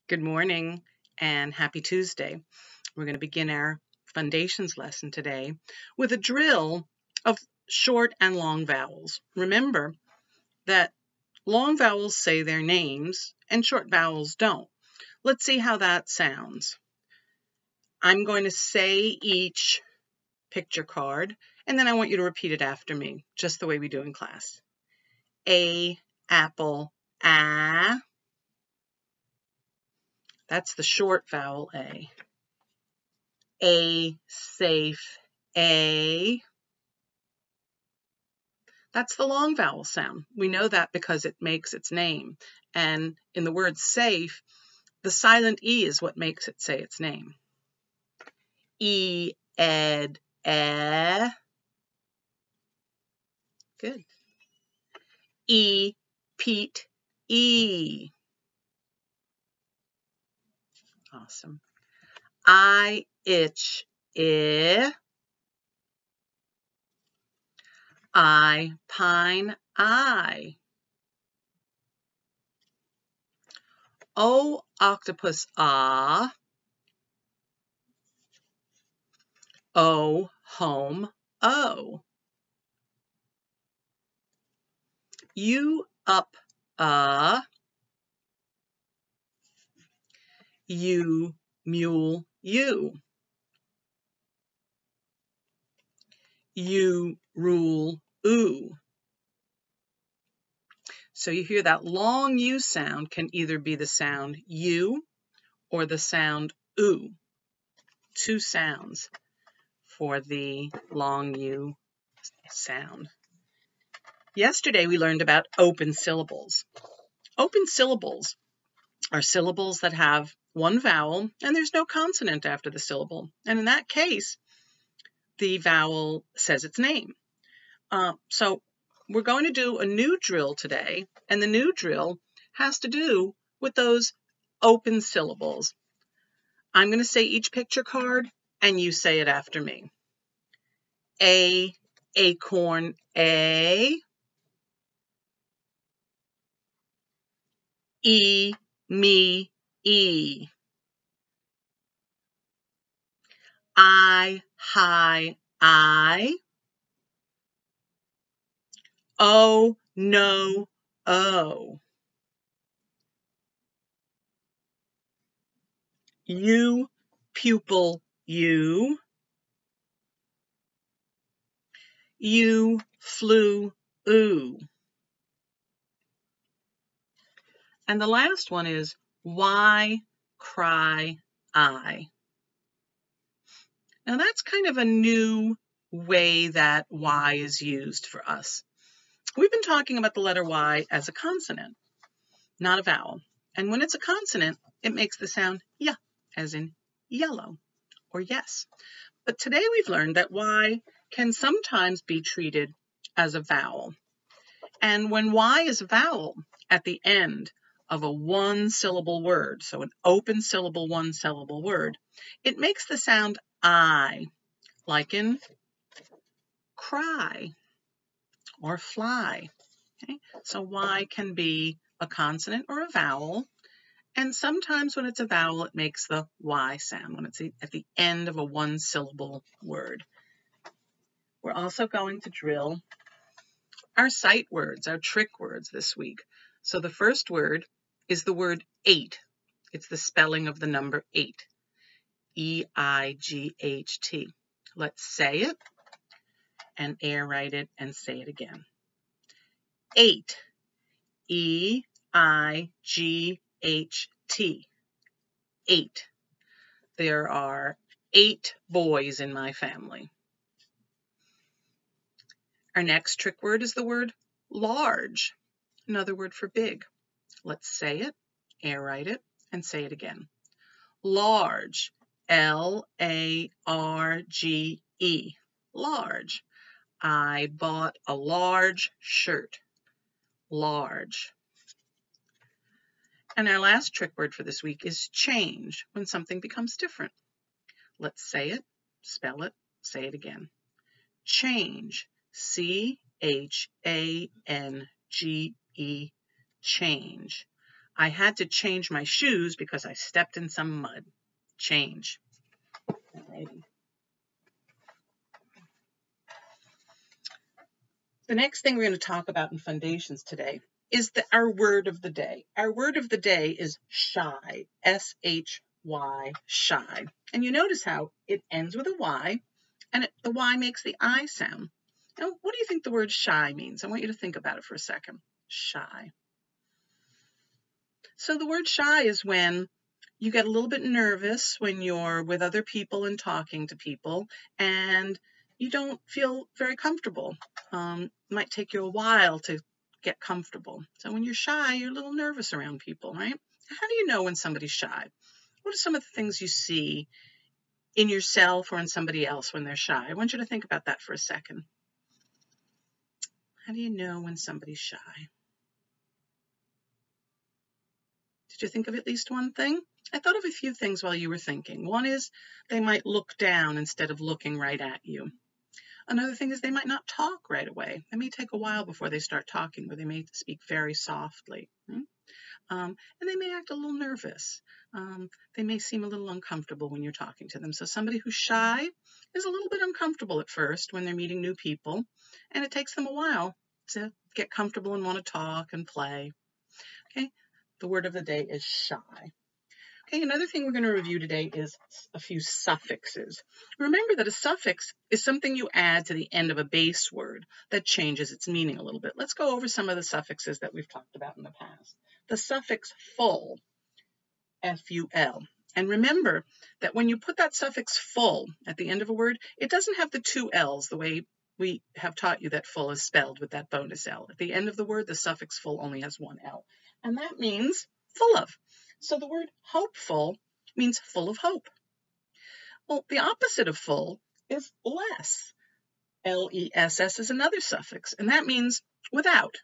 Good morning and happy Tuesday. We're going to begin our Fundations lesson today with a drill of short and long vowels. Remember that long vowels say their names and short vowels don't. Let's see how that sounds. I'm going to say each picture card, and then I want you to repeat it after me, just the way we do in class. A, apple, a. That's the short vowel A. A, safe, A. That's the long vowel sound. We know that because it makes its name. And in the word safe, the silent E is what makes it say its name. E, ed, eh. Good. E, Pete, E. Awesome. I, itch, I. I, pine, I. O, octopus, ah. O, home, O. U, up, U, mule, U. U, rule, oo. So you hear that long U sound can either be the sound U or the sound oo. Two sounds for the long U sound. Yesterday we learned about open syllables. Open syllables are syllables that have one vowel and there's no consonant after the syllable. And in that case, the vowel says its name. So we're going to do a new drill today, and the new drill has to do with those open syllables. I'm going to say each picture card, and you say it after me. A, acorn, A. E, me, E. I, hi, I. O, no, O. U, pupil, U. U, flew, oo. And the last one is why, cry, I. Now that's kind of a new way that Y is used for us. We've been talking about the letter Y as a consonant, not a vowel. And when it's a consonant, it makes the sound Y, as in yellow or yes. But today we've learned that Y can sometimes be treated as a vowel. And when Y is a vowel at the end of a one-syllable word, so an open syllable, one-syllable word, it makes the sound I, like in cry or fly. Okay? So Y can be a consonant or a vowel, and sometimes when it's a vowel, it makes the Y sound when it's at the end of a one-syllable word. We're also going to drill our sight words, our trick words this week. So the first word is the word 8. It's the spelling of the number 8. E-I-G-H-T. Let's say it and air write it and say it again. 8. E-I-G-H-T. 8. There are 8 boys in my family. Our next trick word is the word large, another word for big. Let's say it, air write it, and say it again. Large, L-A-R-G-E, large. I bought a large shirt, large. And our last trick word for this week is change, when something becomes different. Let's say it, spell it, say it again. Change, C-H-A-N-G-E, change. I had to change my shoes because I stepped in some mud. Change. Alrighty. The next thing we're going to talk about in Fundations today is our word of the day. Our word of the day is shy, S-H-Y, shy. And you notice how it ends with a Y, and the Y makes the I sound. Now, what do you think the word shy means? I want you to think about it for a second. Shy. So the word shy is when you get a little bit nervous when you're with other people and talking to people, and you don't feel very comfortable. It might take you a while to get comfortable. So when you're shy, you're a little nervous around people, right? How do you know when somebody's shy? What are some of the things you see in yourself or in somebody else when they're shy? I want you to think about that for a second. How do you know when somebody's shy? Did you think of at least one thing? I thought of a few things while you were thinking. One is they might look down instead of looking right at you. Another thing is they might not talk right away. It may take a while before they start talking, or they may speak very softly. And they may act a little nervous. They may seem a little uncomfortable when you're talking to them. So somebody who's shy is a little bit uncomfortable at first when they're meeting new people, and it takes them a while to get comfortable and want to talk and play. Okay, the word of the day is shy. Okay, another thing we're going to review today is a few suffixes. Remember that a suffix is something you add to the end of a base word that changes its meaning a little bit. Let's go over some of the suffixes that we've talked about in the past. The suffix full, F-U-L. And remember that when you put that suffix full at the end of a word, it doesn't have the two L's the way we have taught you that full is spelled with that bonus L. At the end of the word, the suffix full only has one L. And that means full of. So the word hopeful means full of hope. Well, the opposite of full is less. L-E-S-S is another suffix, and that means without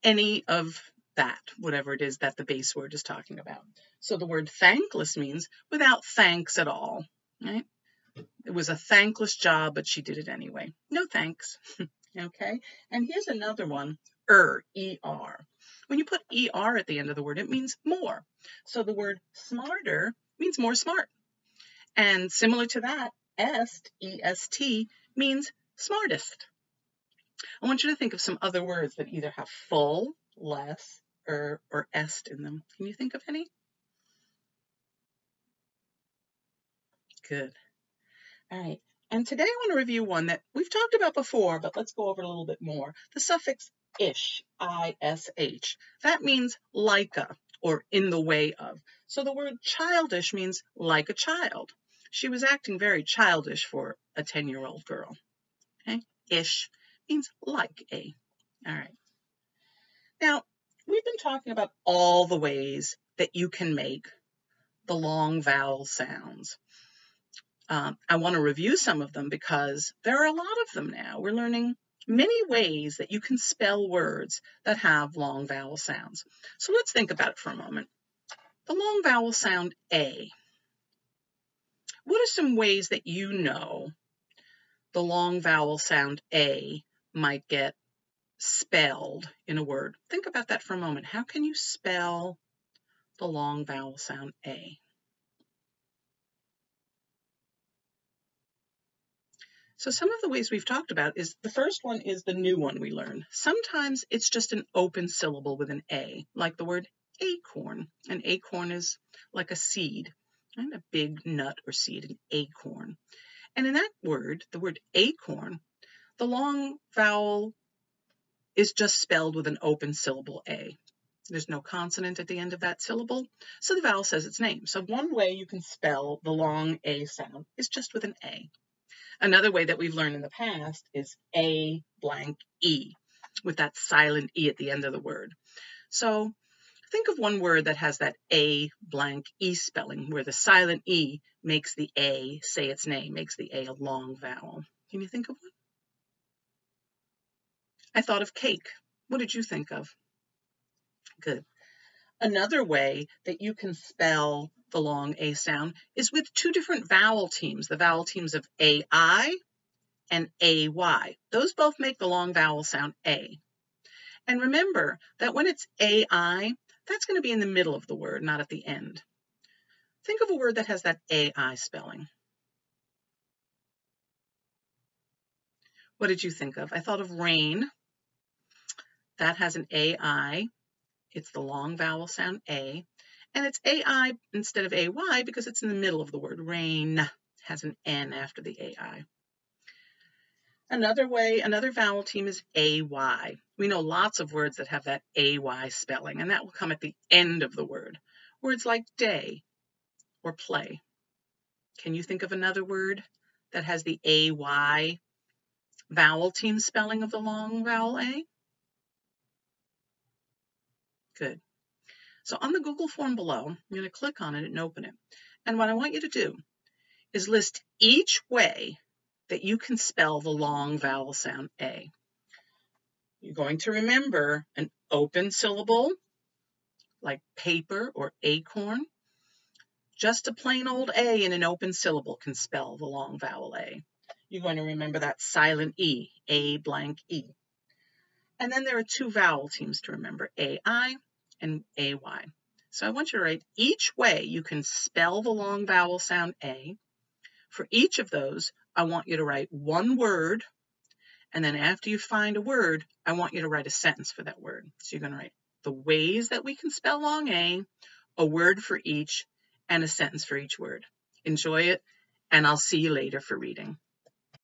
any of that, whatever it is that the base word is talking about. So the word thankless means without thanks at all, right? It was a thankless job, but she did it anyway. No thanks. Okay, and here's another one, E-R. When you put ER at the end of the word, it means more. So the word smarter means more smart. And similar to that, est, E-S-T, means smartest. I want you to think of some other words that either have full, less, or est in them. Can you think of any? Good. All right. And today I want to review one that we've talked about before, but let's go over it a little bit more. The suffix ish, I-S-H. That means like a, or in the way of. So the word childish means like a child. She was acting very childish for a 10-year-old girl. Okay? Ish means like a. All right. Now, we've been talking about all the ways that you can make the long vowel sounds. I want to review some of them because there are a lot of them now. We're learning many ways that you can spell words that have long vowel sounds. So let's think about it for a moment. The long vowel sound A. What are some ways that you know the long vowel sound A might get spelled in a word? Think about that for a moment. How can you spell the long vowel sound A? So some of the ways we've talked about is the first one is the new one we learned. Sometimes it's just an open syllable with an A, like the word acorn. An acorn is like a seed, right? A big nut or seed, an acorn. And in that word, the word acorn, the long vowel is just spelled with an open syllable A. There's no consonant at the end of that syllable, so the vowel says its name. So one way you can spell the long A sound is just with an A. Another way that we've learned in the past is A blank E, with that silent E at the end of the word. So think of one word that has that A blank E spelling, where the silent E makes the A say its name, makes the A a long vowel. Can you think of one? I thought of cake. What did you think of? Good. Another way that you can spell the long A sound is with two different vowel teams, the vowel teams of AI and AY. Those both make the long vowel sound A. And remember that when it's AI, That's going to be in the middle of the word, not at the end. Think of a word that has that AI spelling. What did you think of? I thought of rain. That has an AI. It's the long vowel sound A. And it's AI instead of AY because it's in the middle of the word. Rain has an N after the AI. Another vowel team is AY. We know lots of words that have that AY spelling, and that will come at the end of the word. Words like day or play. Can you think of another word that has the AY vowel team spelling of the long vowel A? Good. So on the Google form below, I'm going to click on it and open it. And what I want you to do is list each way that you can spell the long vowel sound A. You're going to remember an open syllable, like paper or acorn. Just a plain old A in an open syllable can spell the long vowel A. You're going to remember that silent E, A blank E. And then there are two vowel teams to remember, AI and AY. So I want you to write each way you can spell the long vowel sound A. For each of those, I want you to write one word, and then after you find a word, I want you to write a sentence for that word. So you're going to write the ways that we can spell long a word for each, and a sentence for each word. Enjoy it, and I'll see you later for reading.